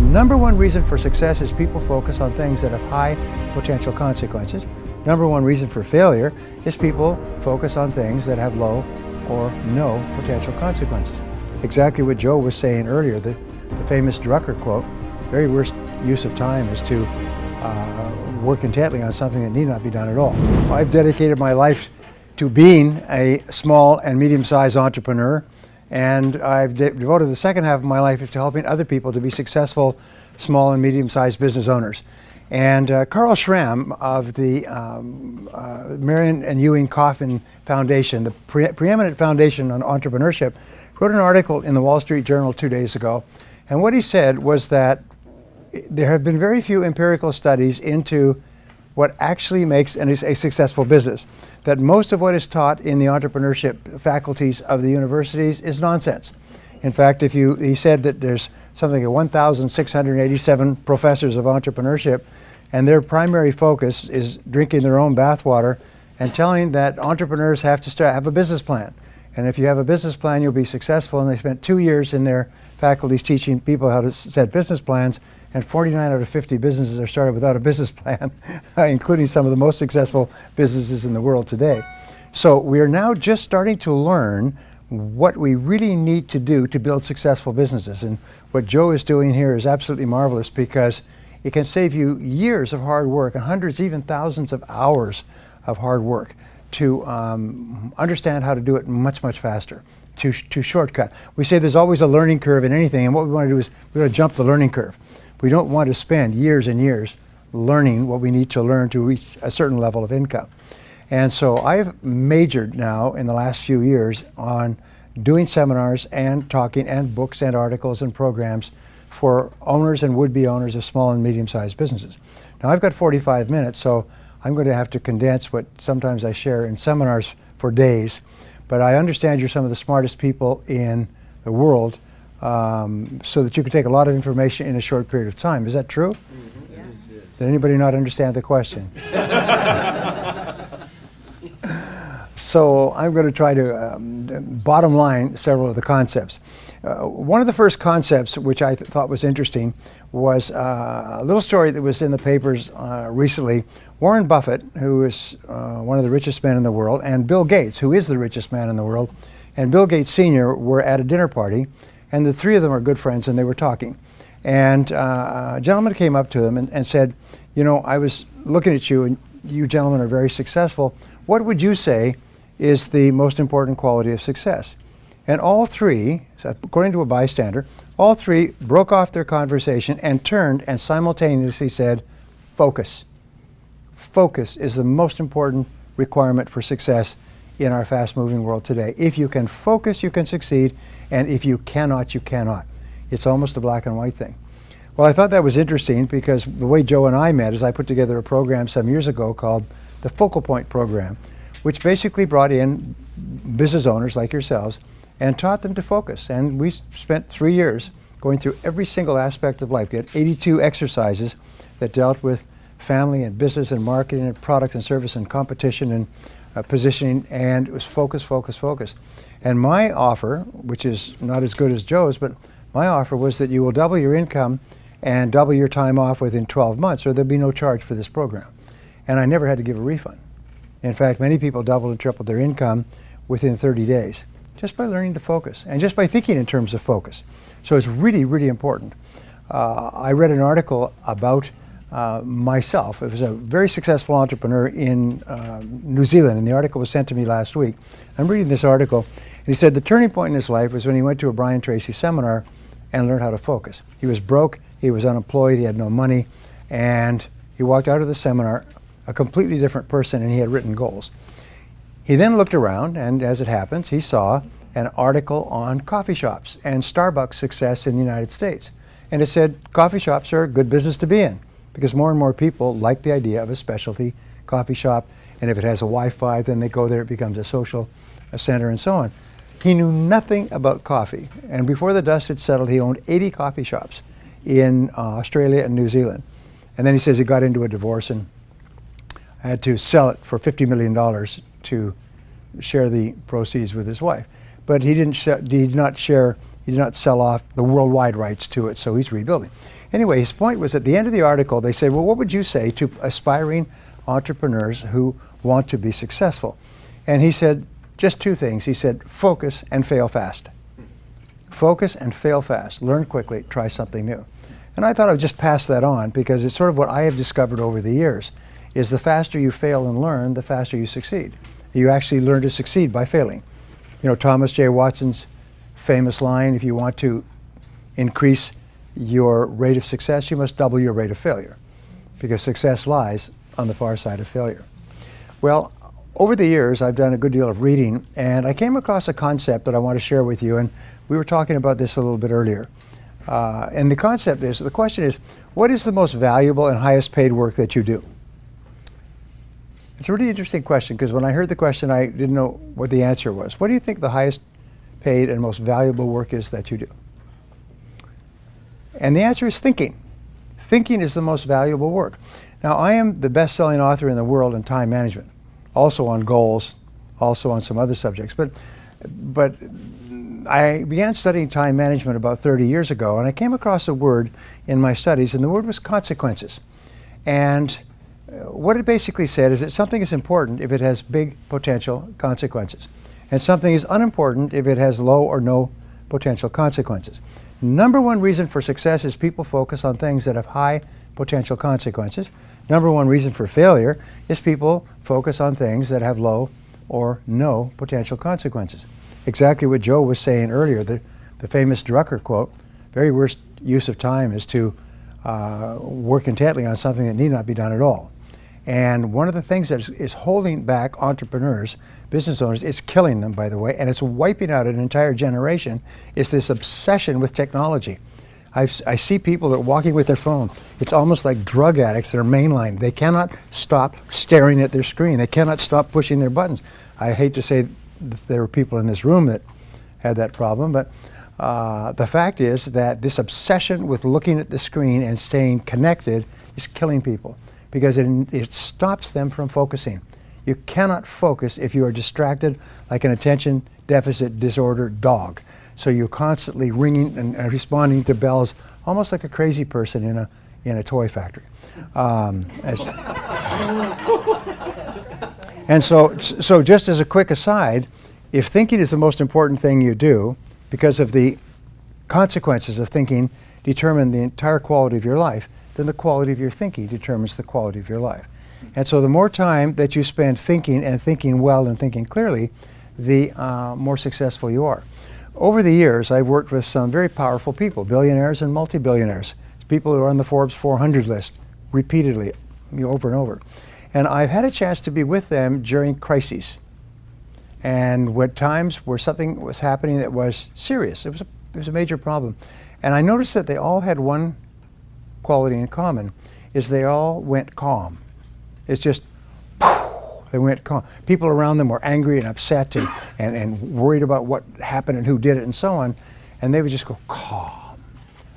Number one reason for success is people focus on things that have high potential consequences. Number one reason for failure is people focus on things that have low or no potential consequences. Exactly what Joe was saying earlier, the famous Drucker quote, very worst use of time is to work intently on something that need not be done at all. I've dedicated my life to being a small and medium-sized entrepreneur, and I've devoted the second half of my life to helping other people to be successful small and medium-sized business owners. And Carl Schramm of the Marion and Ewing Kauffman Foundation, the preeminent foundation on entrepreneurship, wrote an article in the Wall Street Journal 2 days ago. And what he said was that there have been very few empirical studies into what actually makes a successful business. That most of what is taught in the entrepreneurship faculties of the universities is nonsense. In fact, he said that there's something like 1,687 professors of entrepreneurship, and their primary focus is drinking their own bathwater and telling that entrepreneurs have to have a business plan. And if you have a business plan, you'll be successful. And they spent 2 years in their faculties teaching people how to set business plans, and 49 out of 50 businesses are started without a business plan, including some of the most successful businesses in the world today. So we are now just starting to learn what we really need to do to build successful businesses. And what Joe is doing here is absolutely marvelous, because it can save you years of hard work and hundreds, even thousands of hours of hard work to understand how to do it much, much faster, to shortcut. We say there's always a learning curve in anything, and what we want to do is we want to jump the learning curve. We don't want to spend years and years learning what we need to learn to reach a certain level of income. And so I've majored now in the last few years on doing seminars and talking and books and articles and programs for owners and would-be owners of small and medium-sized businesses. Now I've got 45 minutes, so I'm going to have to condense what sometimes I share in seminars for days. But I understand you're some of the smartest people in the world, so that you can take a lot of information in a short period of time. Is that true? Mm-hmm. Yeah. Did anybody not understand the question? So I'm going to try to bottom line several of the concepts. One of the first concepts which I thought was interesting was a little story that was in the papers recently. Warren Buffett, who is one of the richest men in the world, and Bill Gates, who is the richest man in the world, and Bill Gates Sr. were at a dinner party, and the three of them are good friends, and they were talking. And a gentleman came up to them and said, you know, I was looking at you, and you gentlemen are very successful. What would you say is the most important quality of success? And all three, according to a bystander, all three broke off their conversation and turned and simultaneously said, focus. Focus is the most important requirement for success in our fast-moving world today. If you can focus, you can succeed, and if you cannot, you cannot. It's almost a black and white thing. Well, I thought that was interesting, because the way Joe and I met is I put together a program some years ago called the Focal Point Program, which basically brought in business owners like yourselves and taught them to focus. And we spent 3 years going through every single aspect of life. We had 82 exercises that dealt with family and business and marketing and product and service and competition and positioning, and it was focus, focus, focus. And my offer, which is not as good as Joe's, but my offer was that you will double your income and double your time off within 12 months, or there'll be no charge for this program. And I never had to give a refund. In fact, many people doubled and tripled their income within 30 days, just by learning to focus and just by thinking in terms of focus. So it's really, really important. I read an article about myself. It was a very successful entrepreneur in New Zealand, and the article was sent to me last week. I'm reading this article, and he said the turning point in his life was when he went to a Brian Tracy seminar and learned how to focus. He was broke, he was unemployed, he had no money, and he walked out of the seminar a completely different person, and he had written goals. He then looked around, and as it happens, he saw an article on coffee shops and Starbucks success in the United States. And it said coffee shops are a good business to be in, because more and more people like the idea of a specialty coffee shop, and if it has a Wi-Fi, then they go there, it becomes a social center, and so on. He knew nothing about coffee, and before the dust had settled, he owned 80 coffee shops in Australia and New Zealand. And then he says he got into a divorce and had to sell it for $50 million to share the proceeds with his wife. but he did not sell off the worldwide rights to it, so he's rebuilding. Anyway, his point was at the end of the article, they said, well, what would you say to aspiring entrepreneurs who want to be successful? And he said just two things. He said, focus and fail fast. Focus and fail fast. Learn quickly, try something new. And I thought I would just pass that on because it's sort of what I have discovered over the years, is the faster you fail and learn, the faster you succeed. You actually learn to succeed by failing. You know, Thomas J. Watson's famous line, if you want to increase your rate of success, you must double your rate of failure, because success lies on the far side of failure. Well, over the years, I've done a good deal of reading, and I came across a concept that I want to share with you, and we were talking about this a little bit earlier. And the concept is, the question is, what is the most valuable and highest paid work that you do? It's a really interesting question, because when I heard the question, I didn't know what the answer was. What do you think the highest paid and most valuable work is that you do? And the answer is thinking. Thinking is the most valuable work. Now, I am the best-selling author in the world in time management, also on goals, also on some other subjects. But I began studying time management about 30 years ago, and I came across a word in my studies, and the word was consequences. And what it basically said is that something is important if it has big potential consequences, and something is unimportant if it has low or no potential consequences. Number one reason for success is people focus on things that have high potential consequences. Number one reason for failure is people focus on things that have low or no potential consequences. Exactly what Joe was saying earlier, the famous Drucker quote, very worst use of time is to work intently on something that need not be done at all. And one of the things that is holding back entrepreneurs, business owners, it's killing them, by the way, and it's wiping out an entire generation, is this obsession with technology. I see people that are walking with their phone. It's almost like drug addicts that are mainline. They cannot stop staring at their screen. They cannot stop pushing their buttons. I hate to say that there were people in this room that had that problem, but the fact is that this obsession with looking at the screen and staying connected is killing people, because it stops them from focusing. You cannot focus if you are distracted like an attention deficit disorder dog. So you're constantly ringing and responding to bells, almost like a crazy person in a toy factory. And so just as a quick aside, if thinking is the most important thing you do, because of the consequences of thinking determine the entire quality of your life, then the quality of your thinking determines the quality of your life. And so the more time that you spend thinking and thinking well and thinking clearly, the more successful you are. Over the years, I've worked with some very powerful people, billionaires and multi-billionaires, people who are on the Forbes 400 list repeatedly, over and over. And I've had a chance to be with them during crises, and when times where something was happening that was serious. It was a major problem. And I noticed that they all had one quality in common, is they all went calm. It's just, they went calm. People around them were angry and upset and worried about what happened and who did it and so on, and they would just go calm,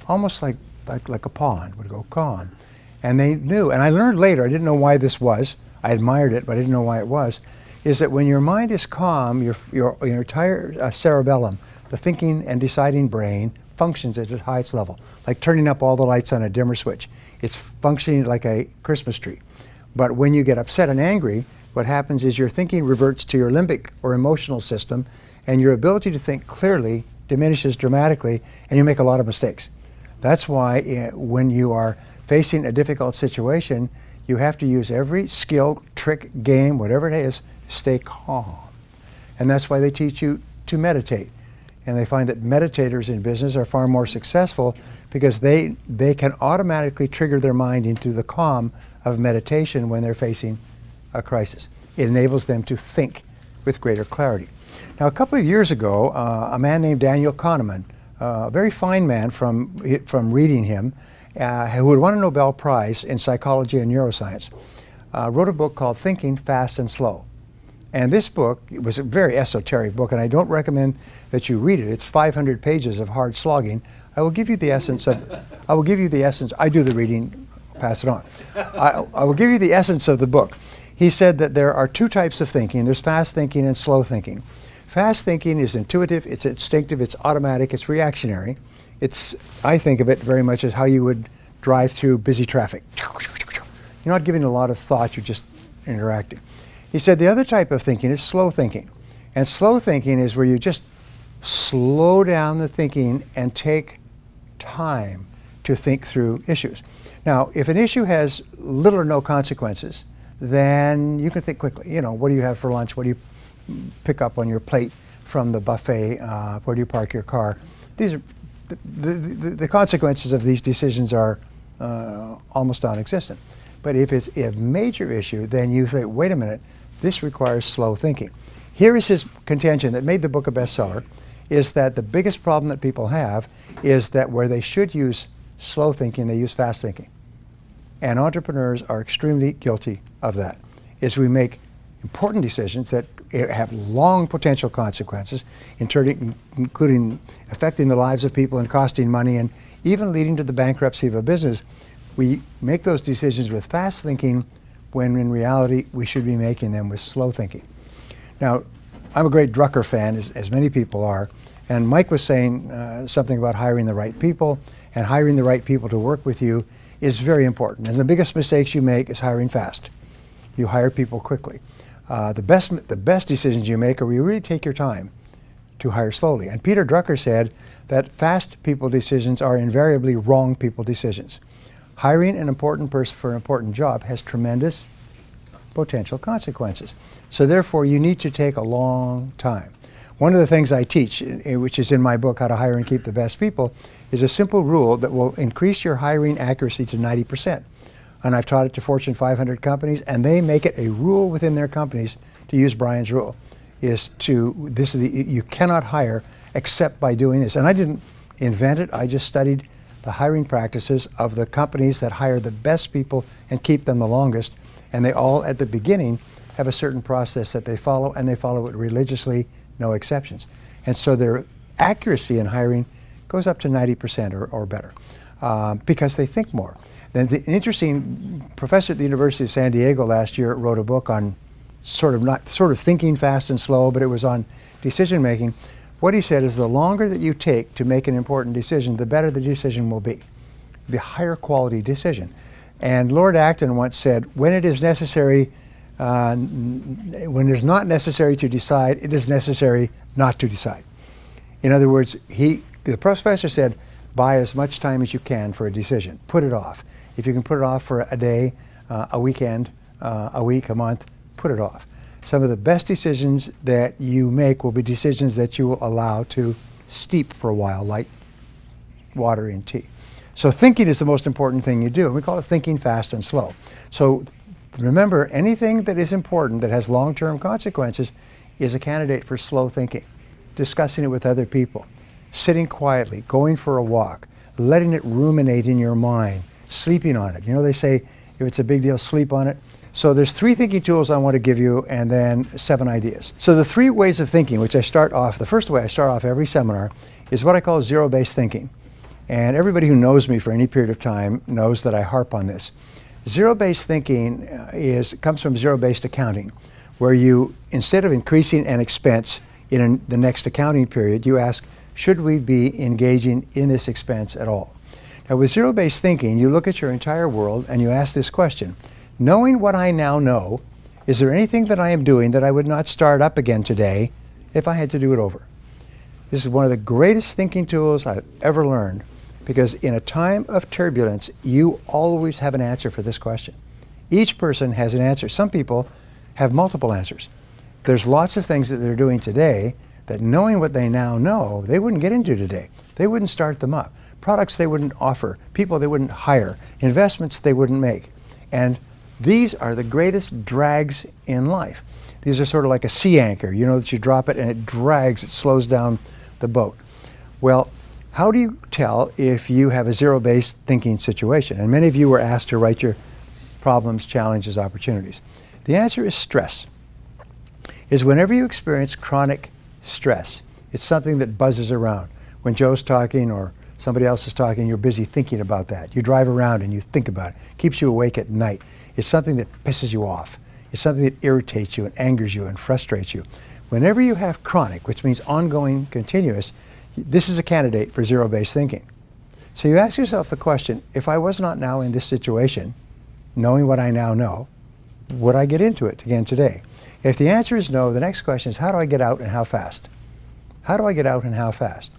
almost like a pond would go calm. And they knew, and I learned later, I didn't know why this was, I admired it, but I didn't know why it was, is that when your mind is calm, your entire cerebellum, the thinking and deciding brain, functions at its highest level, like turning up all the lights on a dimmer switch. It's functioning like a Christmas tree. But when you get upset and angry, what happens is your thinking reverts to your limbic or emotional system, and your ability to think clearly diminishes dramatically, and you make a lot of mistakes. That's why when you are facing a difficult situation, you have to use every skill, trick, game, whatever it is, stay calm. And that's why they teach you to meditate. And they find that meditators in business are far more successful because they can automatically trigger their mind into the calm of meditation when they're facing a crisis. It enables them to think with greater clarity. Now, a couple of years ago, a man named Daniel Kahneman, a very fine man from reading him, who had won a Nobel Prize in psychology and neuroscience, wrote a book called Thinking Fast and Slow. And this book, it was a very esoteric book, and I don't recommend that you read it. It's 500 pages of hard slogging. I will give you the essence. I do the reading, pass it on. I will give you the essence of the book. He said that there are two types of thinking. There's fast thinking and slow thinking. Fast thinking is intuitive, it's instinctive, it's automatic, it's reactionary. I think of it very much as how you would drive through busy traffic. You're not giving a lot of thought, you're just interacting. He said the other type of thinking is slow thinking. And slow thinking is where you just slow down the thinking and take time to think through issues. Now, if an issue has little or no consequences, then you can think quickly. You know, what do you have for lunch? What do you pick up on your plate from the buffet? Where do you park your car? These are the consequences of these decisions are almost non-existent. But if it's a major issue, then you say, wait a minute, this requires slow thinking. Here is his contention that made the book a bestseller, is that the biggest problem that people have is that where they should use slow thinking, they use fast thinking. And entrepreneurs are extremely guilty of that, is we make important decisions that have long potential consequences, including affecting the lives of people and costing money and even leading to the bankruptcy of a business. We make those decisions with fast thinking when in reality we should be making them with slow thinking. Now, I'm a great Drucker fan, as many people are, and Mike was saying something about hiring the right people, and hiring the right people to work with you is very important. And the biggest mistakes you make is hiring fast. You hire people quickly. The best decisions you make are where you really take your time to hire slowly. And Peter Drucker said that fast people decisions are invariably wrong people decisions. Hiring an important person for an important job has tremendous potential consequences. So therefore, you need to take a long time. One of the things I teach, which is in my book, How to Hire and Keep the Best People, is a simple rule that will increase your hiring accuracy to 90%. And I've taught it to Fortune 500 companies, and they make it a rule within their companies to use Brian's rule. You cannot hire except by doing this. And I didn't invent it, I just studied the hiring practices of the companies that hire the best people and keep them the longest. And they all, at the beginning, have a certain process that they follow, and they follow it religiously, no exceptions. And so their accuracy in hiring goes up to 90% or better because they think more. Then an interesting professor at the University of San Diego last year wrote a book on sort of thinking fast and slow, but it was on decision making. What he said is the longer that you take to make an important decision, the better the decision will be, the higher quality decision. And Lord Acton once said, when it is necessary, when it is not necessary to decide, it is necessary not to decide. In other words, the professor said, buy as much time as you can for a decision. Put it off. If you can put it off for a day, a weekend, a week, a month, put it off. Some of the best decisions that you make will be decisions that you will allow to steep for a while, like water in tea. So thinking is the most important thing you do. We call it thinking fast and slow. So remember, anything that is important that has long-term consequences is a candidate for slow thinking. Discussing it with other people, sitting quietly, going for a walk, letting it ruminate in your mind, sleeping on it. You know, they say if it's a big deal, sleep on it. So there's 3 thinking tools I want to give you, and then 7 ideas. So the 3 ways of thinking, which the first way I start off every seminar, is what I call zero-based thinking. And everybody who knows me for any period of time knows that I harp on this. Zero-based thinking comes from zero-based accounting, where you, instead of increasing an expense in the next accounting period, you ask, should we be engaging in this expense at all? Now with zero-based thinking, you look at your entire world and you ask this question: knowing what I now know, is there anything that I am doing that I would not start up again today if I had to do it over? This is one of the greatest thinking tools I've ever learned, because in a time of turbulence, you always have an answer for this question. Each person has an answer. Some people have multiple answers. There's lots of things that they're doing today that, knowing what they now know, they wouldn't get into today. They wouldn't start them up. Products they wouldn't offer, people they wouldn't hire, investments they wouldn't make. And these are the greatest drags in life. These are sort of like a sea anchor. You know that you drop it and it drags, it slows down the boat. Well, how do you tell if you have a zero-based thinking situation? And many of you were asked to write your problems, challenges, opportunities. The answer is stress. Is whenever you experience chronic stress, it's something that buzzes around. When Joe's talking or somebody else is talking, you're busy thinking about that. You drive around and you think about it. Keeps you awake at night. It's something that pisses you off. It's something that irritates you and angers you and frustrates you. Whenever you have chronic, which means ongoing, continuous, this is a candidate for zero-based thinking. So you ask yourself the question, if I was not now in this situation, knowing what I now know, would I get into it again today? If the answer is no, the next question is, how do I get out and how fast? How do I get out and how fast?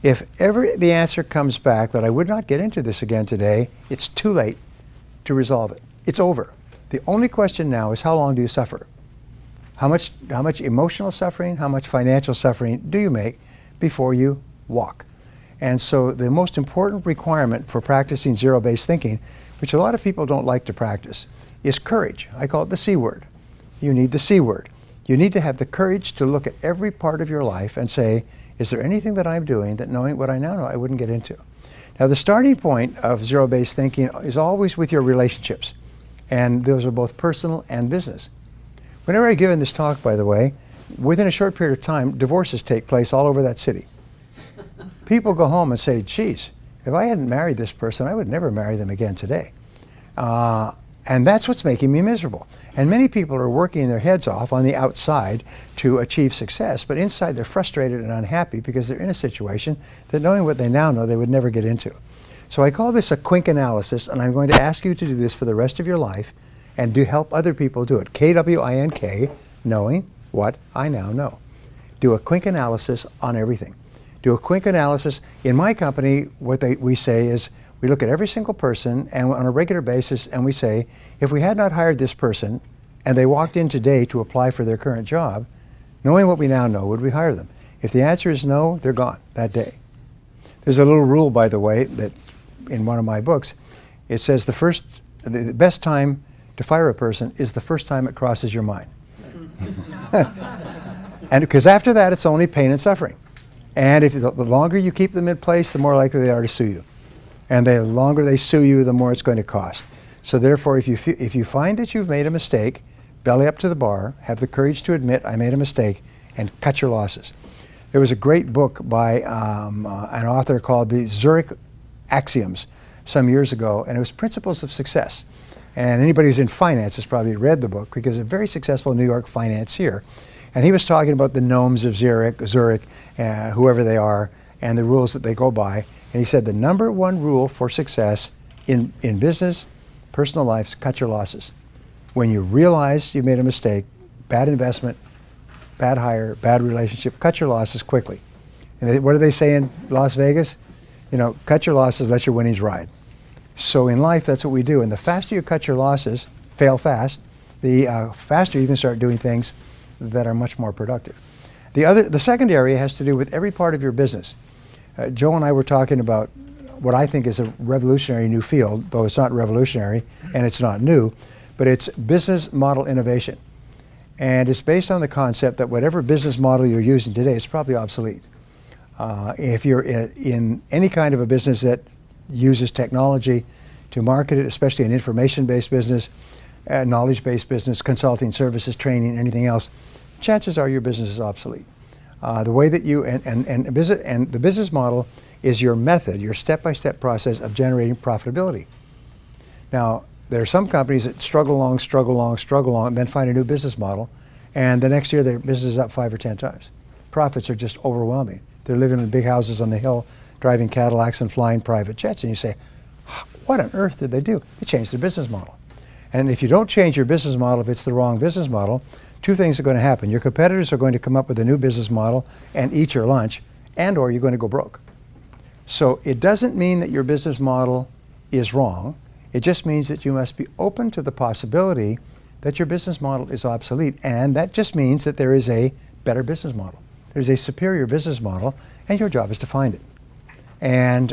If ever the answer comes back that I would not get into this again today, it's too late to resolve it. It's over. The only question now is, how long do you suffer? How much emotional suffering, how much financial suffering do you make before you walk? And so the most important requirement for practicing zero-based thinking, which a lot of people don't like to practice, is courage. I call it the C word. You need the C word. You need to have the courage to look at every part of your life and say, is there anything that I'm doing that, knowing what I now know, I wouldn't get into? Now, the starting point of zero-based thinking is always with your relationships. And those are both personal and business. Whenever I've given this talk, by the way, within a short period of time, divorces take place all over that city. People go home and say, geez, if I hadn't married this person, I would never marry them again today. And that's what's making me miserable. And many people are working their heads off on the outside to achieve success, but inside they're frustrated and unhappy because they're in a situation that, knowing what they now know, they would never get into. So I call this a Quink analysis, and I'm going to ask you to do this for the rest of your life and do help other people do it. K-W-I-N-K, knowing what I now know. Do a Quink analysis on everything. Do a Quink analysis. In my company, what we say is, we look at every single person and on a regular basis, and we say, if we had not hired this person and they walked in today to apply for their current job, knowing what we now know, would we hire them? If the answer is no, they're gone that day. There's a little rule, by the way, that in one of my books, it says the best time to fire a person is the first time it crosses your mind. And because after that, it's only pain and suffering. And if the longer you keep them in place, the more likely they are to sue you. And the longer they sue you, the more it's going to cost. So therefore, if you find that you've made a mistake, belly up to the bar, have the courage to admit, I made a mistake, and cut your losses. There was a great book by an author called the Zurich Axioms some years ago, and it was Principles of Success. And anybody who's in finance has probably read the book, because a very successful New York financier. And he was talking about the gnomes of Zurich, whoever they are, and the rules that they go by. And he said the number one rule for success in business, personal life, is cut your losses. When you realize you made a mistake, bad investment, bad hire, bad relationship, cut your losses quickly. And what do they say in Las Vegas? You know, cut your losses, let your winnings ride. So in life, that's what we do. And the faster you cut your losses, fail fast, the faster you can start doing things that are much more productive. The second area has to do with every part of your business. Joe and I were talking about what I think is a revolutionary new field, though it's not revolutionary and it's not new, but it's business model innovation. And it's based on the concept that whatever business model you're using today is probably obsolete. If you're in any kind of a business that uses technology to market it, especially an information-based business, knowledge-based business, consulting services, training, anything else, chances are your business is obsolete. The way that you, and the business model is your method, your step-by-step process of generating profitability. Now, there are some companies that struggle along, and then find a new business model, and the next year their business is up 5 or 10 times. Profits are just overwhelming. They're living in big houses on the hill, driving Cadillacs and flying private jets, and you say, what on earth did they do? They changed their business model. And if you don't change your business model, if it's the wrong business model, two things are going to happen. Your competitors are going to come up with a new business model and eat your lunch, and or you're going to go broke. So it doesn't mean that your business model is wrong. It just means that you must be open to the possibility that your business model is obsolete, and that just means that there is a better business model. There's a superior business model, and your job is to find it. And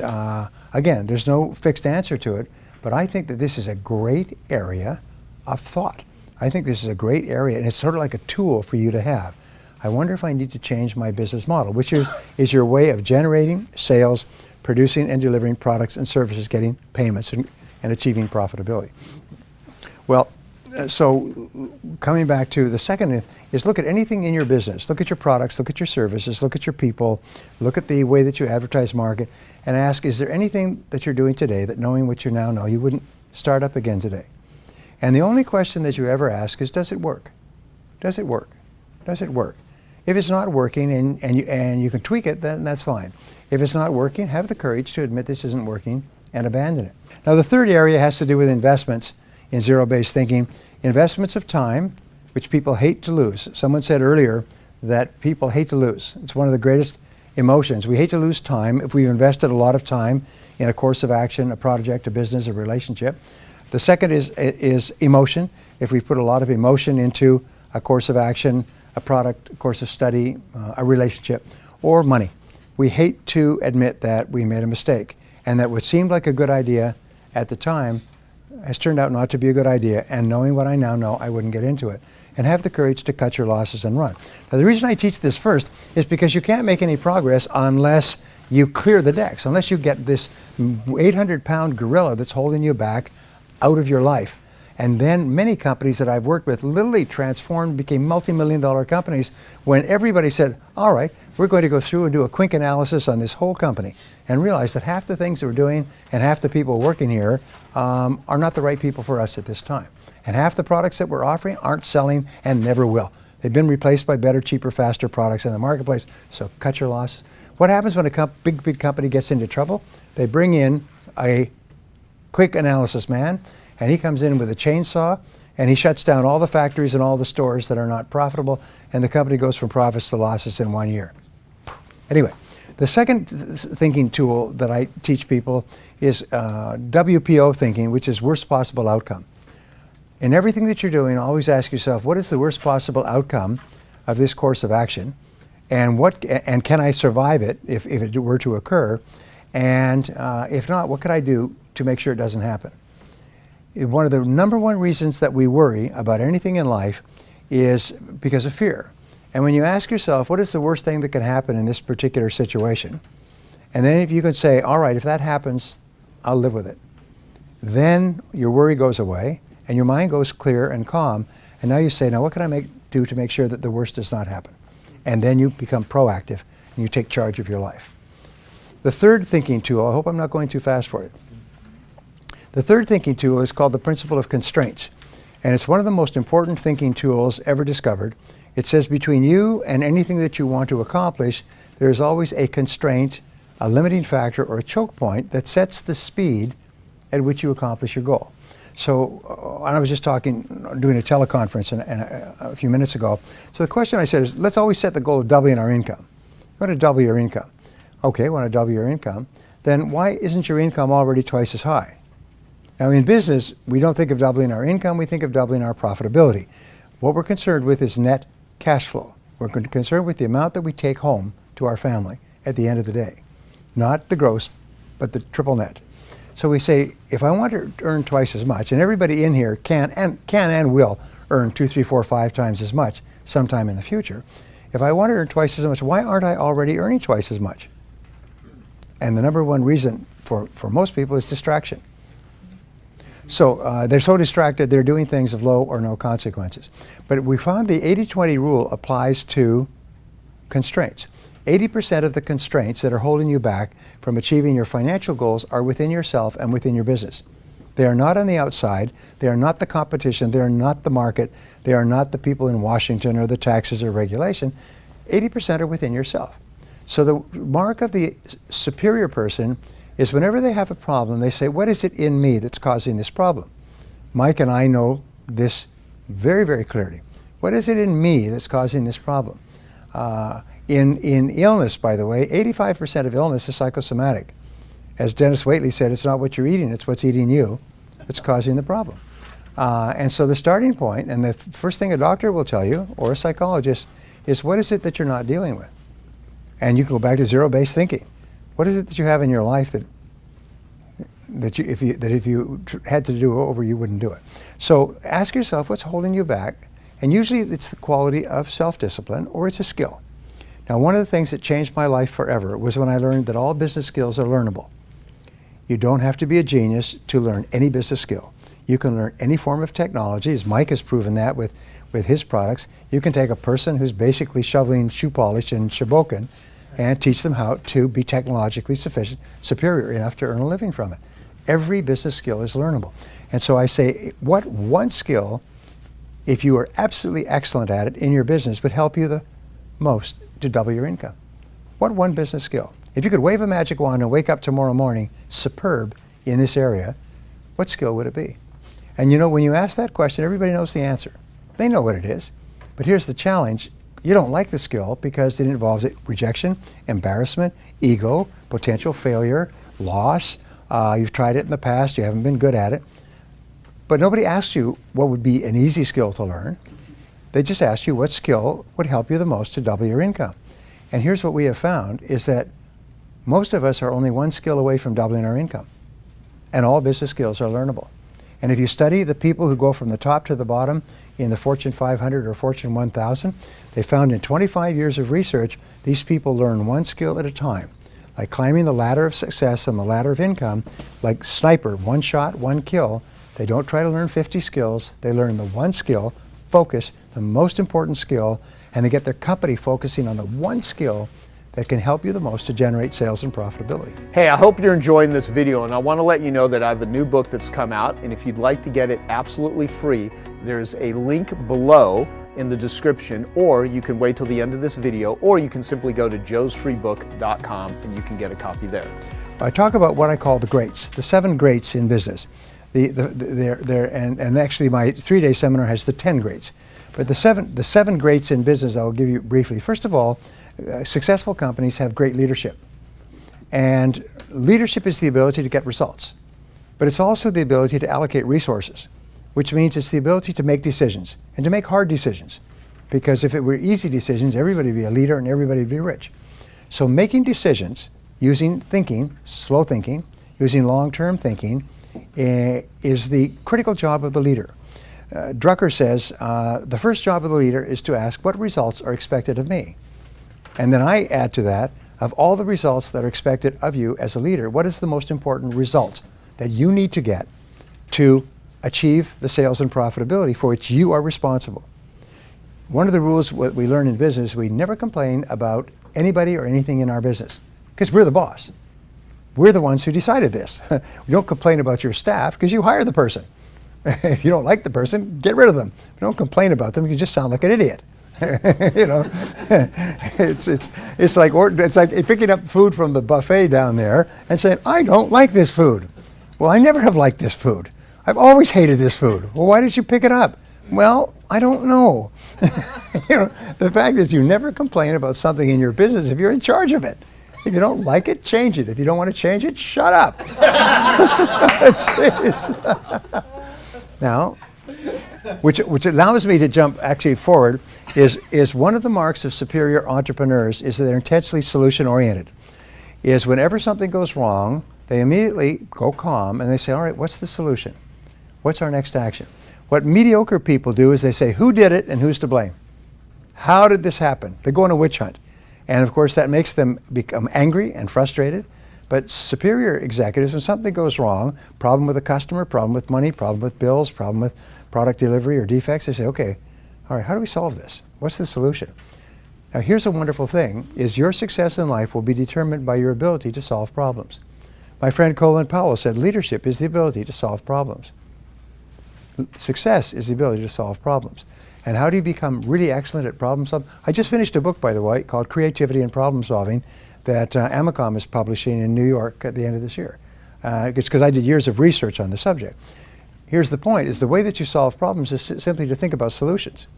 again, there's no fixed answer to it, but I think that this is a great area of thought. I think this is a great area, and it's sort of like a tool for you to have. I wonder if I need to change my business model, which is your way of generating sales, producing and delivering products and services, getting payments, and achieving profitability. Well, so coming back to the second is look at anything in your business. Look at your products, look at your services, look at your people, look at the way that you advertise, market, and ask, is there anything that you're doing today that, knowing what you now know, you wouldn't start up again today? And the only question that you ever ask is, does it work? Does it work? Does it work? If it's not working and you can tweak it, then that's fine. If it's not working, have the courage to admit this isn't working and abandon it. Now the third area has to do with investments in zero-based thinking. Investments of time, which people hate to lose. Someone said earlier that people hate to lose. It's one of the greatest emotions. We hate to lose time if we've invested a lot of time in a course of action, a project, a business, a relationship. The second is emotion. If we put a lot of emotion into a course of action, a product, a course of study, a relationship, or money. We hate to admit that we made a mistake and that what seemed like a good idea at the time has turned out not to be a good idea, and knowing what I now know, I wouldn't get into it. And have the courage to cut your losses and run. Now the reason I teach this first is because you can't make any progress unless you clear the decks, unless you get this 800-pound gorilla that's holding you back out of your life. And then many companies that I've worked with literally transformed, became multi-million-dollar companies when everybody said, all right, we're going to go through and do a quick analysis on this whole company and realize that half the things that we're doing and half the people working here are not the right people for us at this time. And half the products that we're offering aren't selling and never will. They've been replaced by better, cheaper, faster products in the marketplace, so cut your losses. What happens when a big company gets into trouble? They bring in a quick analysis man, and he comes in with a chainsaw, and he shuts down all the factories and all the stores that are not profitable, and the company goes from profits to losses in 1 year. Anyway, the second thinking tool that I teach people is WPO thinking, which is worst possible outcome. In everything that you're doing, always ask yourself, what is the worst possible outcome of this course of action? And can I survive it if it were to occur? And if not, what could I do to make sure it doesn't happen? One of the number one reasons that we worry about anything in life is because of fear. And when you ask yourself, what is the worst thing that could happen in this particular situation? And then if you can say, all right, if that happens, I'll live with it. Then your worry goes away and your mind goes clear and calm. And now you say, now what can I do to make sure that the worst does not happen? And then you become proactive and you take charge of your life. The third thinking tool, I hope I'm not going too fast for you. The third thinking tool is called the principle of constraints. And it's one of the most important thinking tools ever discovered. It says between you and anything that you want to accomplish, there is always a constraint, a limiting factor, or a choke point that sets the speed at which you accomplish your goal. So I was just doing a teleconference a few minutes ago. So the question I said is, let's always set the goal of doubling our income. You want to double your income. Okay, want to double your income. Then why isn't your income already twice as high? Now in business, we don't think of doubling our income, we think of doubling our profitability. What we're concerned with is net cash flow. We're concerned with the amount that we take home to our family at the end of the day. Not the gross, but the triple net. So we say, if I want to earn twice as much, and everybody in here can and will earn 2, 3, 4, 5 times as much sometime in the future. If I want to earn twice as much, why aren't I already earning twice as much? And the number one reason for most people is distraction. So they're so distracted, they're doing things of low or no consequences. But we found the 80-20 rule applies to constraints. 80% of the constraints that are holding you back from achieving your financial goals are within yourself and within your business. They are not on the outside. They are not the competition. They are not the market. They are not the people in Washington or the taxes or regulation. 80% are within yourself. So the mark of the superior person is whenever they have a problem, they say, what is it in me that's causing this problem? Mike and I know this very, very clearly. What is it in me that's causing this problem? In illness, by the way, 85% of illness is psychosomatic. As Dennis Waitley said, it's not what you're eating, it's what's eating you that's causing the problem. And so the starting point, and the first thing a doctor will tell you, or a psychologist, is what is it that you're not dealing with? And you can go back to zero-based thinking. What is it that you have in your life that if you had to do over, you wouldn't do it? So ask yourself what's holding you back, and usually it's the quality of self-discipline or it's a skill. Now, one of the things that changed my life forever was when I learned that all business skills are learnable. You don't have to be a genius to learn any business skill. You can learn any form of technology, as Mike has proven that with his products. You can take a person who's basically shoveling shoe polish in Shabokin and teach them how to be technologically superior enough to earn a living from it. Every business skill is learnable. And so I say, what one skill, if you are absolutely excellent at it in your business, would help you the most to double your income? What one business skill? If you could wave a magic wand and wake up tomorrow morning superb in this area, what skill would it be? And you know, when you ask that question, everybody knows the answer. They know what it is. But here's the challenge. You don't like the skill because it involves rejection, embarrassment, ego, potential failure, loss. You've tried it in the past, you haven't been good at it. But nobody asked you what would be an easy skill to learn. They just asked you what skill would help you the most to double your income. And here's what we have found is that most of us are only one skill away from doubling our income. And all business skills are learnable. And if you study the people who go from the top to the bottom in the Fortune 500 or Fortune 1000, they found in 25 years of research, these people learn one skill at a time. Like climbing the ladder of success and the ladder of income, like sniper, one shot, one kill. They don't try to learn 50 skills. They learn the one skill, focus, the most important skill, and they get their company focusing on the one skill that can help you the most to generate sales and profitability. Hey, I hope you're enjoying this video, and I want to let you know that I have a new book that's come out, and if you'd like to get it absolutely free, there's a link below in the description, or you can wait till the end of this video, or you can simply go to joesfreebook.com and you can get a copy there. I talk about what I call the greats, the 7 greats in business. And actually my 3-day seminar has the 10 greats. But the seven greats in business I will give you briefly. First of all, successful companies have great leadership. And leadership is the ability to get results. But it's also the ability to allocate resources, which means it's the ability to make decisions and to make hard decisions. Because if it were easy decisions, everybody would be a leader and everybody would be rich. So making decisions using thinking, slow thinking, using long-term thinking, is the critical job of the leader. Drucker says, the first job of the leader is to ask what results are expected of me. And then I add to that, of all the results that are expected of you as a leader, what is the most important result that you need to get to achieve the sales and profitability for which you are responsible? One of the rules what we learn in business, we never complain about anybody or anything in our business because we're the boss. We're the ones who decided this. We don't complain about your staff because you hire the person. If you don't like the person, get rid of them. Don't complain about them. You just sound like an idiot. You know, it's like picking up food from the buffet down there and saying, I don't like this food. Well, I never have liked this food. I've always hated this food. Well, why did you pick it up? Well, I don't know. You know, the fact is you never complain about something in your business if you're in charge of it. If you don't like it, change it. If you don't want to change it, shut up. Now, which allows me to jump actually forward, is one of the marks of superior entrepreneurs is that they're intensely solution-oriented. Is whenever something goes wrong, they immediately go calm and they say, all right, what's the solution? What's our next action? What mediocre people do is they say, who did it and who's to blame? How did this happen? They go on a witch hunt. And of course that makes them become angry and frustrated. But superior executives, when something goes wrong, problem with a customer, problem with money, problem with bills, problem with product delivery or defects, they say, okay, all right, how do we solve this? What's the solution? Now here's a wonderful thing, is your success in life will be determined by your ability to solve problems. My friend Colin Powell said, leadership is the ability to solve problems. Success is the ability to solve problems. And how do you become really excellent at problem solving? I just finished a book, by the way, called Creativity and Problem Solving that Amicom is publishing in New York at the end of this year. It's because I did years of research on the subject. Here's the point, is the way that you solve problems is simply to think about solutions.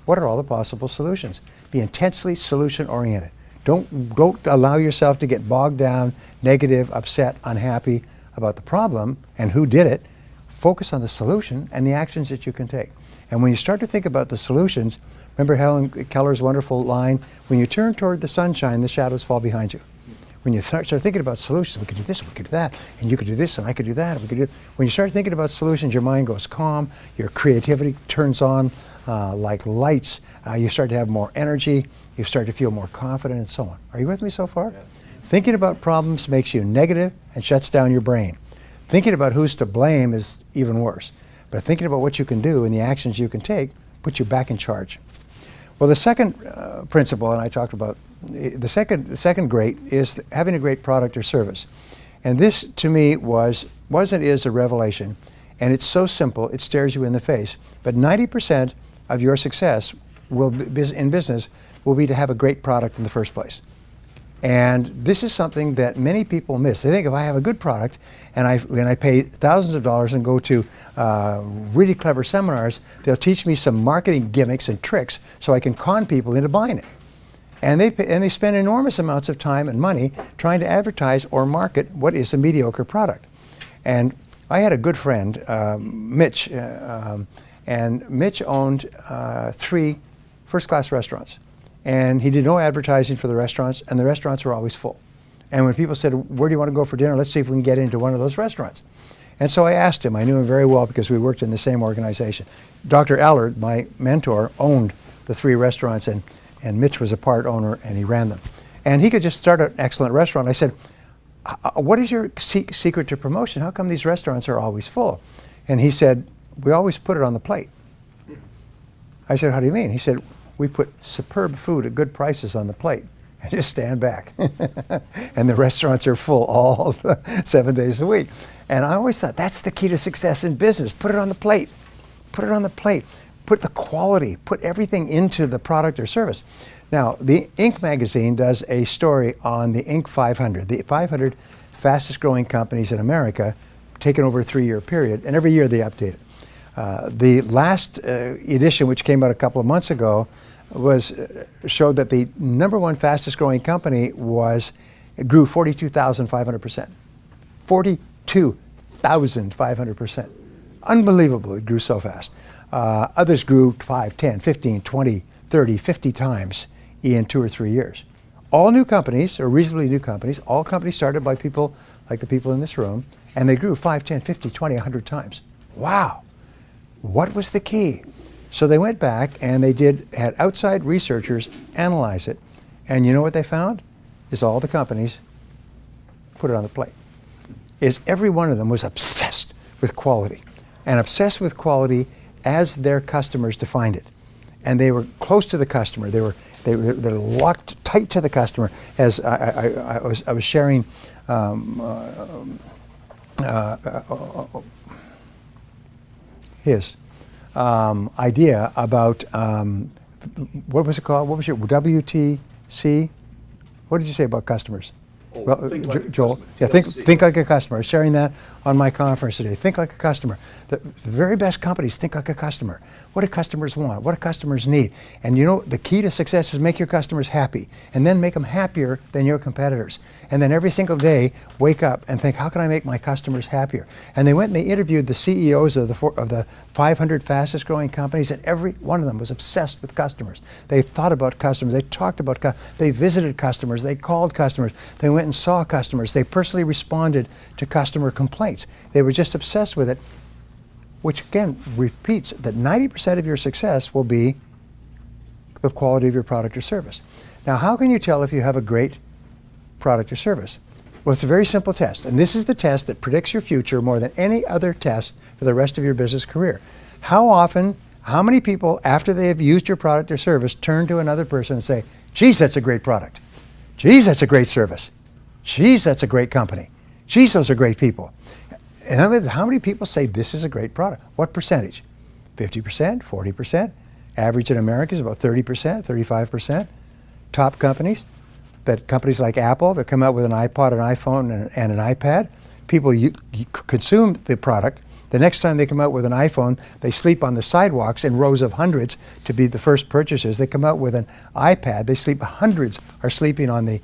What are all the possible solutions? Be intensely solution-oriented. Don't allow yourself to get bogged down, negative, upset, unhappy about the problem and who did it. Focus on the solution and the actions that you can take. And when you start to think about the solutions, remember Helen Keller's wonderful line, when you turn toward the sunshine, the shadows fall behind you. When you start thinking about solutions, we could do this, we could do that, and you could do this, and I could do that, and we could do. When you start thinking about solutions, your mind goes calm, your creativity turns on like lights, you start to have more energy, you start to feel more confident, and so on. Are you with me so far? Yes. Thinking about problems makes you negative and shuts down your brain. Thinking about who's to blame is even worse. But thinking about what you can do and the actions you can take puts you back in charge. Well, the second principle, and I talked about, the second great is having a great product or service. And this, to me, was and is a revelation. And it's so simple, it stares you in the face. But 90% of your success in business will be to have a great product in the first place. And this is something that many people miss. They think if I have a good product and I pay thousands of dollars and go to really clever seminars, they'll teach me some marketing gimmicks and tricks so I can con people into buying it. And they spend enormous amounts of time and money trying to advertise or market what is a mediocre product. And I had a good friend, Mitch, and Mitch owned 3 first-class restaurants. And he did no advertising for the restaurants, and the restaurants were always full. And when people said, where do you want to go for dinner? Let's see if we can get into one of those restaurants. And so I asked him. I knew him very well because we worked in the same organization. Dr. Allard, my mentor, owned the 3 restaurants, and Mitch was a part owner, and he ran them. And he could just start an excellent restaurant. I said, what is your secret to promotion? How come these restaurants are always full? And he said, we always put it on the plate. I said, how do you mean? He said, we put superb food at good prices on the plate and just stand back. And the restaurants are full all 7 days a week. And I always thought that's the key to success in business. Put it on the plate. Put it on the plate. Put the quality, put everything into the product or service. Now, the Inc. magazine does a story on the Inc. 500, the 500 fastest growing companies in America, taken over a 3-year period, and every year they update it. The last edition, which came out a couple of months ago, showed that the #1 fastest growing company grew 42,500%. 42,500%. Unbelievable, it grew so fast. Others grew 5, 10, 15, 20, 30, 50 times in 2 or 3 years. All new companies, or reasonably new companies, all companies started by people like the people in this room, and they grew 5, 10, 50, 20, 100 times. Wow. What was the key? So they went back and had outside researchers analyze it, and you know what they found? Is all the companies put it on the plate. Every one of them was obsessed with quality, and obsessed with quality as their customers defined it. And they were close to the customer. They're locked tight to the customer. As I was sharing his idea about what was it called? What was your WTC? What did you say about customers? Oh, Well, think like a Joel, customer. yeah, TLC. think like a customer. Sharing that on my conference today. Think like a customer. The very best companies think like a customer. What do customers want? What do customers need? And you know, the key to success is make your customers happy, and then make them happier than your competitors. And then every single day, wake up and think, how can I make my customers happier? And they went and they interviewed the CEOs of the 500 fastest growing companies, and every one of them was obsessed with customers. They thought about customers. They talked about they visited customers. They called customers. They went and saw customers. They personally responded to customer complaints. They were just obsessed with it, which again repeats that 90% of your success will be the quality of your product or service. Now, how can you tell if you have a great product or service? Well, it's a very simple test, and this is the test that predicts your future more than any other test for the rest of your business career. How many people, after they have used your product or service, turn to another person and say, geez, that's a great product. Geez, that's a great service. Geez, that's a great company. Geez, those are great people. And how many people say this is a great product? What percentage? 50%, 40%? Average in America is about 30%, 35%. Top companies like Apple that come out with an iPod, an iPhone, and an iPad, people consume the product. The next time they come out with an iPhone, they sleep on the sidewalks in rows of hundreds to be the first purchasers. They come out with an iPad, hundreds are sleeping on the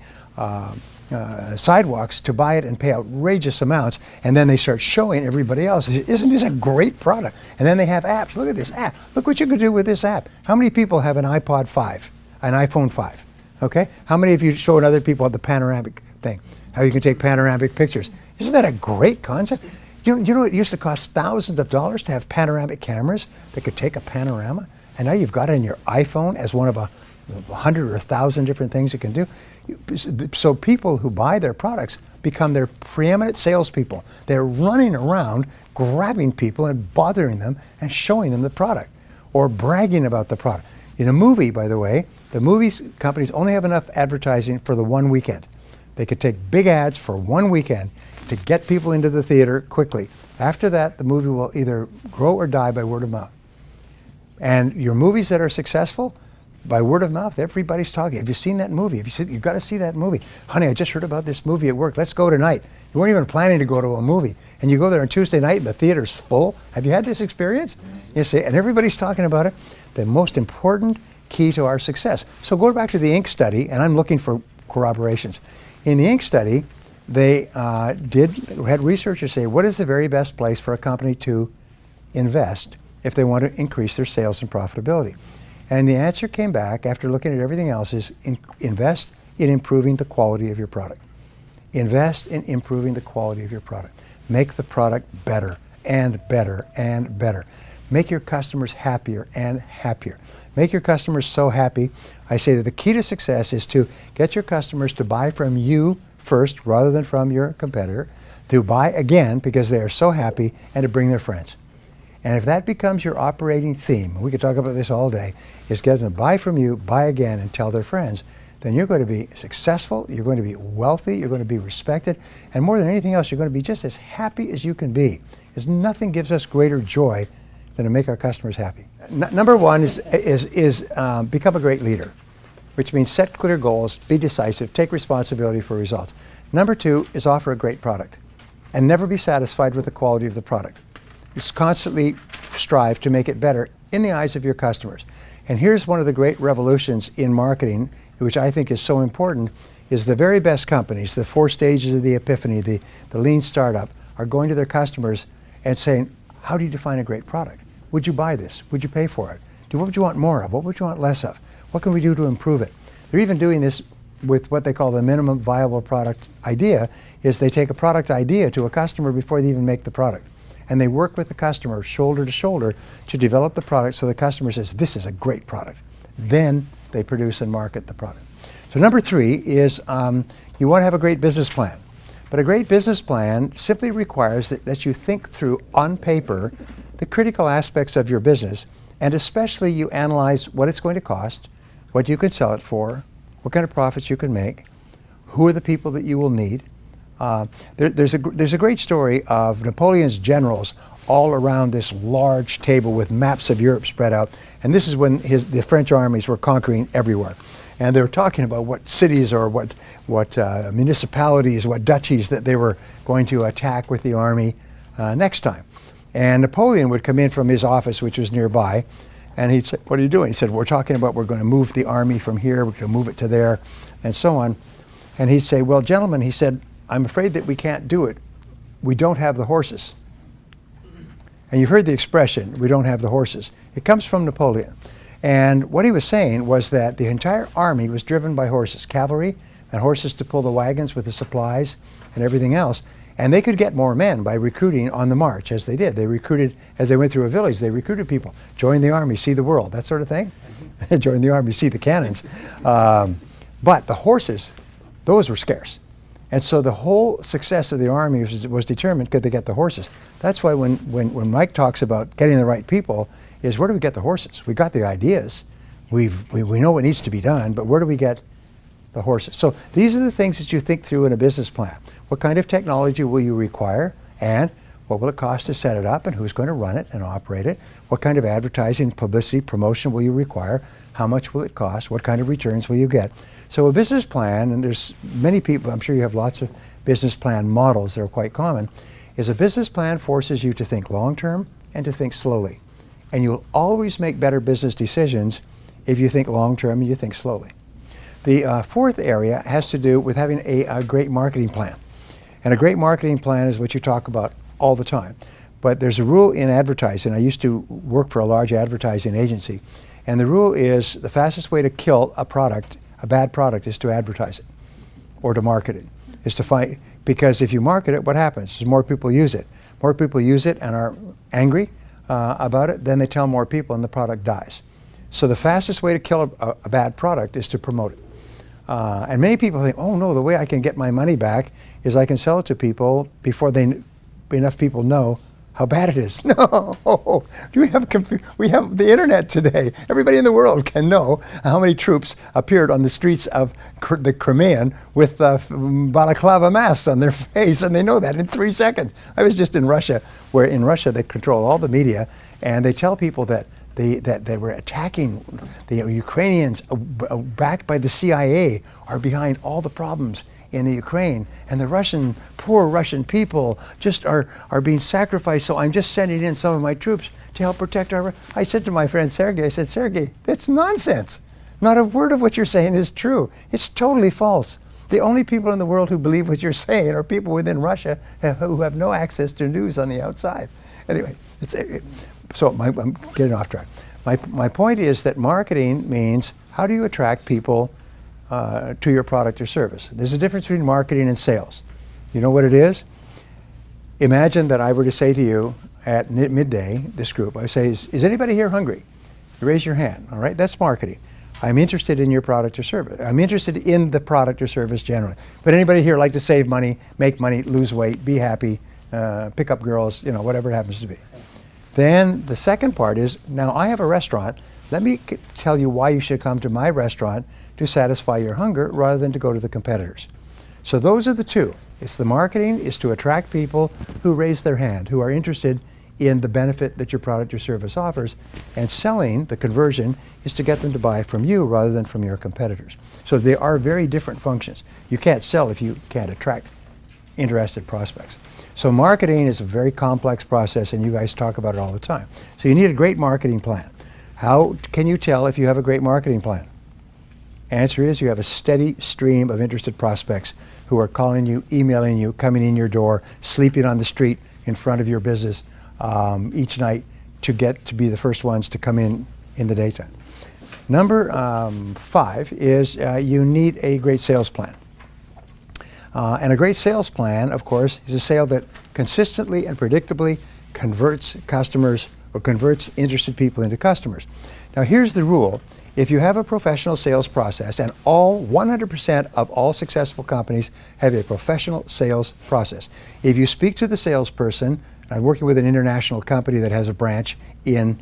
sidewalks to buy it and pay outrageous amounts, and then they start showing everybody else, isn't this a great product? And then they have apps. Look at this app. Look what you can do with this app. How many people have an iPod 5, an iPhone 5? Okay? How many of you showing other people the panoramic thing? How you can take panoramic pictures. Isn't that a great concept? You know it used to cost thousands of dollars to have panoramic cameras that could take a panorama? And now you've got it in your iPhone as one of 100 or 1,000 different things it can do. So people who buy their products become their preeminent salespeople. They're running around grabbing people and bothering them and showing them the product or bragging about the product. In a movie, by the way, the movie companies only have enough advertising for the one weekend. They could take big ads for one weekend to get people into the theater quickly. After that, the movie will either grow or die by word of mouth. And your movies that are successful, by word of mouth, everybody's talking. Have you seen that movie? You've got to see that movie. Honey, I just heard about this movie at work. Let's go tonight. You weren't even planning to go to a movie. And you go there on Tuesday night and the theater's full. Have you had this experience? You see, and everybody's talking about it. The most important key to our success. So go back to the Inc. study, and I'm looking for corroborations. In the Inc. study, they had researchers say, what is the very best place for a company to invest if they want to increase their sales and profitability? And the answer came back after looking at everything else is invest in improving the quality of your product. Invest in improving the quality of your product. Make the product better and better and better. Make your customers happier and happier. Make your customers so happy. I say that the key to success is to get your customers to buy from you first rather than from your competitor, to buy again because they are so happy, and to bring their friends. And if that becomes your operating theme, we could talk about this all day, is get them to buy from you, buy again, and tell their friends, then you're going to be successful, you're going to be wealthy, you're going to be respected, and more than anything else, you're going to be just as happy as you can be. Because nothing gives us greater joy than to make our customers happy. Number one is become a great leader, which means set clear goals, be decisive, take responsibility for results. Number two is offer a great product and never be satisfied with the quality of the product. Just constantly strive to make it better in the eyes of your customers. And here's one of the great revolutions in marketing, which I think is so important, is the very best companies, the 4 stages of the epiphany, the lean startup, are going to their customers and saying, how do you define a great product? Would you buy this? Would you pay for it? What would you want more of? What would you want less of? What can we do to improve it? They're even doing this with what they call the minimum viable product idea, is they take a product idea to a customer before they even make the product. And they work with the customer shoulder to shoulder to develop the product so the customer says, this is a great product. Then they produce and market the product. So number 3 is you want to have a great business plan. But a great business plan simply requires that you think through on paper the critical aspects of your business, and especially you analyze what it's going to cost, what you can sell it for, what kind of profits you can make, who are the people that you will need. There's a great story of Napoleon's generals all around this large table with maps of Europe spread out, and this is when the French armies were conquering everywhere. And they were talking about what cities or what municipalities, what duchies that they were going to attack with the army next time. And Napoleon would come in from his office, which was nearby, and he'd say, what are you doing? He said, we're talking about we're going to move the army from here, we're going to move it to there, and so on. And he'd say, well, gentlemen, he said, I'm afraid that we can't do it. We don't have the horses. And you've heard the expression, we don't have the horses. It comes from Napoleon. And what he was saying was that the entire army was driven by horses, cavalry, and horses to pull the wagons with the supplies and everything else. And they could get more men by recruiting on the march, as they did. They recruited, as they went through a village, they recruited people. Join the army, see the world, that sort of thing. Join the army, see the cannons. But the horses, those were scarce. And so the whole success of the army was determined, could they get the horses? That's why when Mike talks about getting the right people, is where do we get the horses? We got the ideas. We know what needs to be done, but where do we get the horses? So these are the things that you think through in a business plan. What kind of technology will you require, and what will it cost to set it up, and who's going to run it and operate it? What kind of advertising, publicity, promotion will you require? How much will it cost? What kind of returns will you get? So a business plan, and there's many people, I'm sure you have lots of business plan models that are quite common, is a business plan forces you to think long-term and to think slowly. And you'll always make better business decisions if you think long-term and you think slowly. The fourth area has to do with having a great marketing plan. And a great marketing plan is what you talk about all the time. But there's a rule in advertising. I used to work for a large advertising agency. And the rule is the fastest way to kill a product, a bad product, is to advertise it or to market it. Is to find, because if you market it, what happens? More people use it. More people use it and are angry about it, then they tell more people and the product dies. So the fastest way to kill a bad product is to promote it. And many people think, oh no, the way I can get my money back is I can sell it to people before enough people know how bad it is. No, we have the internet today. Everybody in the world can know how many troops appeared on the streets of the Crimean with balaclava masks on their face, and they know that in 3 seconds. I was just in Russia, where in Russia they control all the media, and they tell people that that they were attacking the Ukrainians, backed by the CIA, are behind all the problems in the Ukraine, and the poor Russian people just are being sacrificed. So I'm just sending in some of my troops to help protect our. I said to my friend Sergei, I said, Sergei, that's nonsense. Not a word of what you're saying is true. It's totally false. The only people in the world who believe what you're saying are people within Russia who have no access to news on the outside. Anyway, I'm getting off track. My point is that marketing means how do you attract people to your product or service. There's a difference between marketing and sales. You know what it is? Imagine that I were to say to you at midday, this group, I say, is anybody here hungry? You raise your hand, all right? That's marketing. I'm interested in your product or service. I'm interested in the product or service generally. But anybody here like to save money, make money, lose weight, be happy, pick up girls, whatever it happens to be. Then the second part is, now I have a restaurant. Let me tell you why you should come to my restaurant to satisfy your hunger rather than to go to the competitors. So those are the two. It's the marketing is to attract people who raise their hand, who are interested in the benefit that your product or service offers, and selling, the conversion, is to get them to buy from you rather than from your competitors. So they are very different functions. You can't sell if you can't attract interested prospects. So marketing is a very complex process, and you guys talk about it all the time. So you need a great marketing plan. How can you tell if you have a great marketing plan? Answer is you have a steady stream of interested prospects who are calling you, emailing you, coming in your door, sleeping on the street in front of your business each night to get to be the first ones to come in the daytime. Number 5 is you need a great sales plan. And a great sales plan, of course, is a sale that consistently and predictably converts customers or converts interested people into customers. Now here's the rule. If you have a professional sales process, and 100% of all successful companies have a professional sales process. If you speak to the salesperson, I'm working with an international company that has a branch in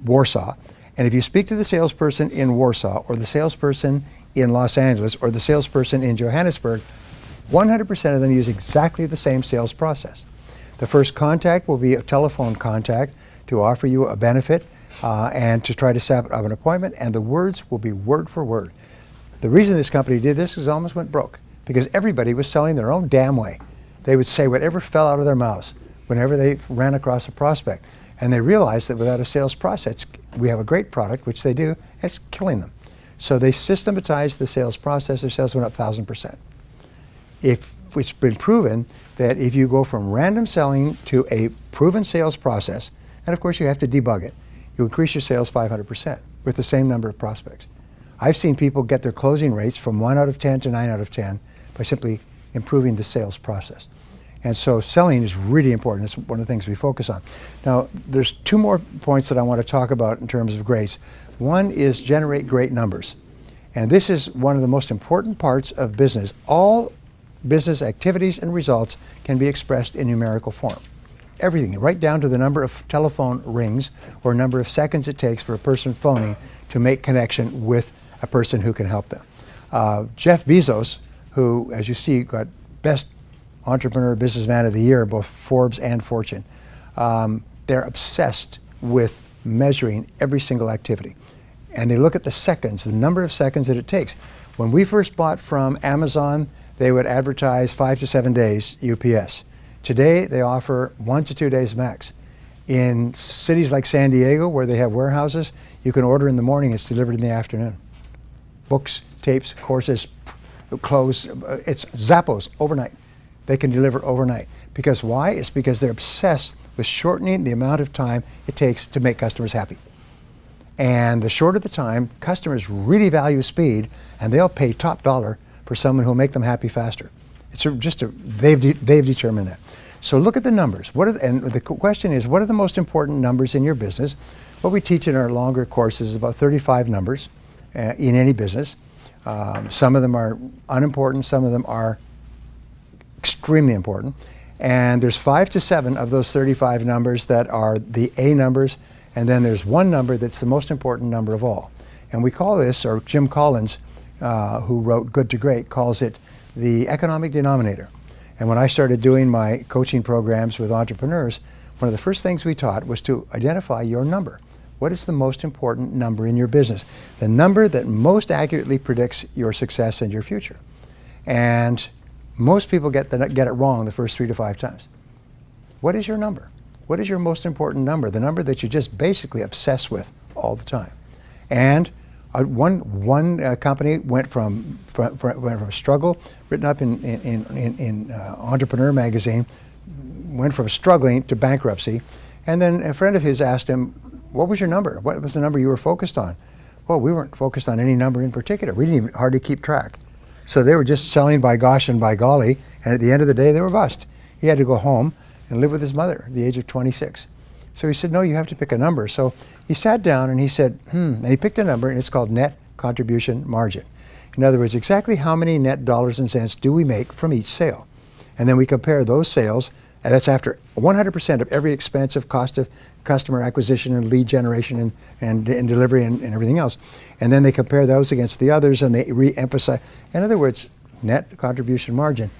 Warsaw, and if you speak to the salesperson in Warsaw or the salesperson in Los Angeles or the salesperson in Johannesburg, 100% of them use exactly the same sales process. The first contact will be a telephone contact to offer you a benefit and to try to set up an appointment, and the words will be word for word. The reason this company did this is it almost went broke because everybody was selling their own damn way. They would say whatever fell out of their mouths whenever they ran across a prospect. And they realized that without a sales process, we have a great product, which they do, and it's killing them. So they systematized the sales process. Their sales went up 1,000%. It's been proven that if you go from random selling to a proven sales process, and of course you have to debug it, you increase your sales 500% with the same number of prospects. I've seen people get their closing rates from 1 out of 10 to 9 out of 10 by simply improving the sales process. And so selling is really important. That's one of the things we focus on. Now, there's 2 more points that I want to talk about in terms of grades. One is generate great numbers. And this is one of the most important parts of business. All business activities and results can be expressed in numerical form. Everything, right down to the number of telephone rings or number of seconds it takes for a person phoning to make connection with a person who can help them. Jeff Bezos, who, as you see, got Best Entrepreneur Businessman of the Year, both Forbes and Fortune. They're obsessed with measuring every single activity. And they look at the seconds, the number of seconds that it takes. When we first bought from Amazon, they would advertise 5 to 7 days UPS. Today, they offer 1 to 2 days max. In cities like San Diego, where they have warehouses, you can order in the morning, it's delivered in the afternoon. Books, tapes, courses, clothes, it's Zappos overnight. They can deliver overnight. Because why? It's because they're obsessed with shortening the amount of time it takes to make customers happy. And the shorter the time, customers really value speed, and they'll pay top dollar for someone who'll make them happy faster. They've determined that. So look at the numbers. And the question is, what are the most important numbers in your business? What we teach in our longer courses is about 35 numbers in any business. Some of them are unimportant, some of them are extremely important. And there's 5 to 7 of those 35 numbers that are the A numbers, and then there's one number that's the most important number of all. And we call this, or Jim Collins, who wrote Good to Great, calls it the economic denominator. And when I started doing my coaching programs with entrepreneurs, one of the first things we taught was to identify your number. What is the most important number in your business? The number that most accurately predicts your success and your future. And most people get it wrong the first 3 to 5 times. What is your number? What is your most important number? The number that you just basically obsess with all the time. And one company went from struggle, written up in Entrepreneur magazine, went from struggling to bankruptcy. And then a friend of his asked him, what was your number? What was the number you were focused on? Well, we weren't focused on any number in particular. We didn't even hardly keep track. So they were just selling by gosh and by golly, and at the end of the day, they were bust. He had to go home and live with his mother at the age of 26. So he said, no, you have to pick a number. So he sat down and he said, and he picked a number, and it's called net contribution margin. In other words, exactly how many net dollars and cents do we make from each sale? And then we compare those sales, and that's after 100% of every expense of cost of customer acquisition and lead generation and delivery and everything else. And then they compare those against the others, and they re-emphasize. In other words, net contribution margin.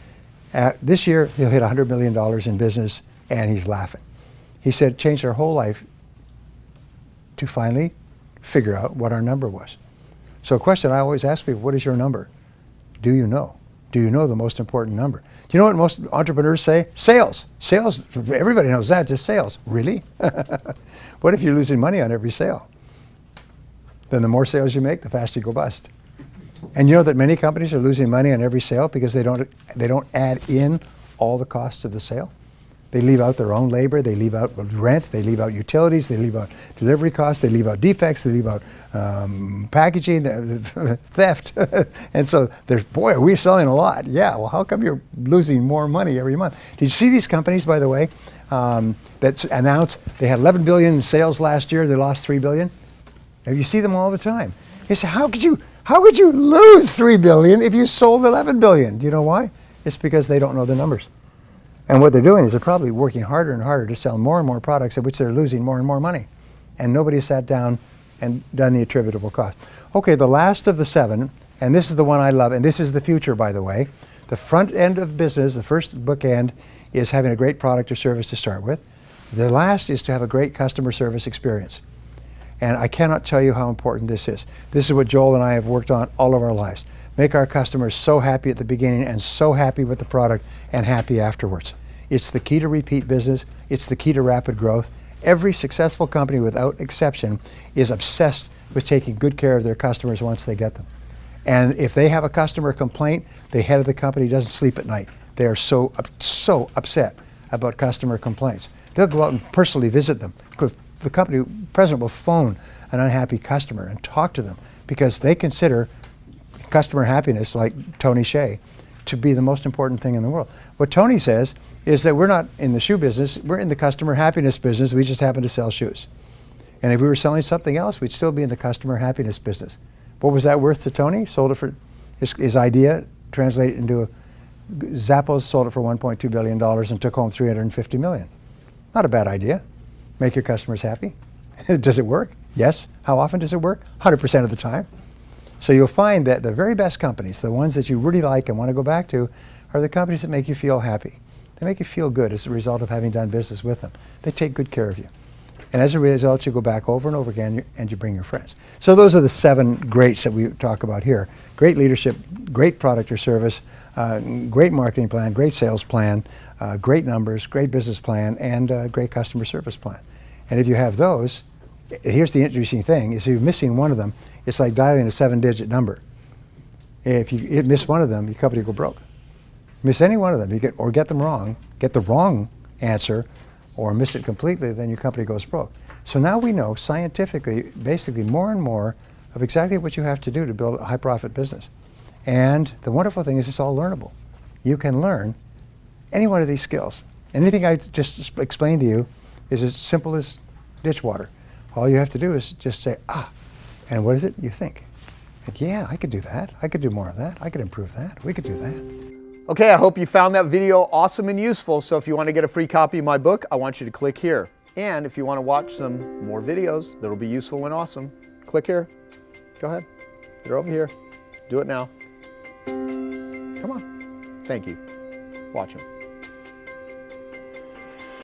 This year, he'll hit $100 million in business, and he's laughing. He said, changed our whole life to finally figure out what our number was. So a question I always ask people, what is your number? Do you know? Do you know the most important number? Do you know what most entrepreneurs say? Sales. Sales, everybody knows that, just sales. Really? What if you're losing money on every sale? Then the more sales you make, the faster you go bust. And you know that many companies are losing money on every sale because they don't add in all the costs of the sale. They leave out their own labor, they leave out rent, they leave out utilities, they leave out delivery costs, they leave out defects, they leave out packaging, theft. And so there's, boy, are we selling a lot? Yeah, well, how come you're losing more money every month? Did you see these companies, by the way, that announced they had 11 billion in sales last year, they lost 3 billion? You see them all the time. You say, how could you lose 3 billion if you sold 11 billion? Do you know why? It's because they don't know the numbers. And what they're doing is they're probably working harder and harder to sell more and more products at which they're losing more and more money. And nobody sat down and done the attributable cost. Okay, the last of the 7, and this is the one I love, and this is the future, by the way. The front end of business, the first bookend, is having a great product or service to start with. The last is to have a great customer service experience. And I cannot tell you how important this is. This is what Joel and I have worked on all of our lives. Make our customers so happy at the beginning and so happy with the product and happy afterwards. It's the key to repeat business. It's the key to rapid growth. Every successful company, without exception, is obsessed with taking good care of their customers once they get them. And if they have a customer complaint, the head of the company doesn't sleep at night. They are so upset about customer complaints. They'll go out and personally visit them. The company president will phone an unhappy customer and talk to them because they consider customer happiness, like Tony Hsieh, to be the most important thing in the world. What Tony says is that we're not in the shoe business, we're in the customer happiness business, we just happen to sell shoes. And if we were selling something else, we'd still be in the customer happiness business. What was that worth to Tony? Sold it for, his idea translated into Zappos sold it for $1.2 billion and took home $350 million. Not a bad idea. Make your customers happy. Does it work? Yes. How often does it work? 100% of the time. So you'll find that the very best companies, the ones that you really like and want to go back to, are the companies that make you feel happy. They make you feel good as a result of having done business with them. They take good care of you. And as a result, you go back over and over again and you bring your friends. So those are the 7 greats that we talk about here. Great leadership, great product or service, great marketing plan, great sales plan, great numbers, great business plan, and great customer service plan. And if you have those, here's the interesting thing, is if you're missing one of them, it's like dialing a 7-digit number. If you miss one of them, your company will go broke. Miss any one of them, get them wrong, get the wrong answer, or miss it completely, then your company goes broke. So now we know scientifically, basically more and more of exactly what you have to do to build a high profit business. And the wonderful thing is it's all learnable. You can learn any one of these skills. Anything I just explained to you is as simple as ditch water. All you have to do is just say, and what is it? You think. Like, yeah, I could do that. I could do more of that. I could improve that. We could do that. Okay, I hope you found that video awesome and useful. So if you want to get a free copy of my book, I want you to click here. And if you want to watch some more videos that'll be useful and awesome, click here. Go ahead. They're over here. Do it now. Come on. Thank you. Watch them.